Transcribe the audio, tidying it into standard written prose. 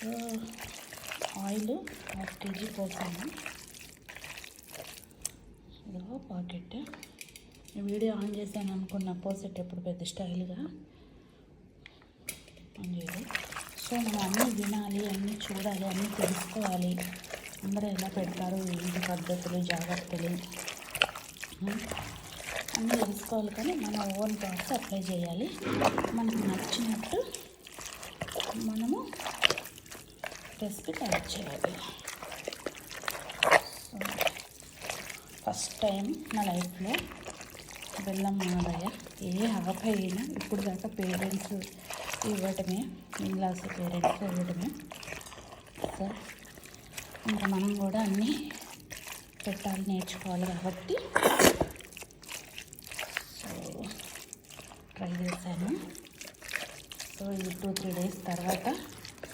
So oil 1/2 kg పోసాను. ఇదిగో pocket. Video on చేశాను అనుకున్న పోసేటప్పుడు పెద్ద స్టైల్గా ఆన్ చేయాలి. సో మనం అన్నీ వినాలి, అన్నీ చూడాలి, అన్నీ తెలుసుకోవాలి. అందరూ ఎలా పెడతారు, ఏంటి పద్ధతులు, జాగ్రత్తలు అన్నీ తెలుసుకోవాలి. కానీ మన ఓన్ ప్రాసెస్ అప్లై చేయాలి. మనకు నచ్చినట్టు మనము రెసిపీ తయారు చేయాలి. సో ఫస్ట్ టైం నా లైఫ్లో బెల్లం మాదయ్య ఏ హాఫ్ అయినా ఇప్పుడు దాకా పేరెంట్స్ ఇవ్వటమే, ఇన్లాస్ పేరెంట్స్ ఇవ్వటమే. సో ఇంకా మనం కూడా అన్నీ పెట్టాలి, నేర్చుకోవాలి కాబట్టి సో ట్రై చేశాను. సో ఇది 2-3 days తర్వాత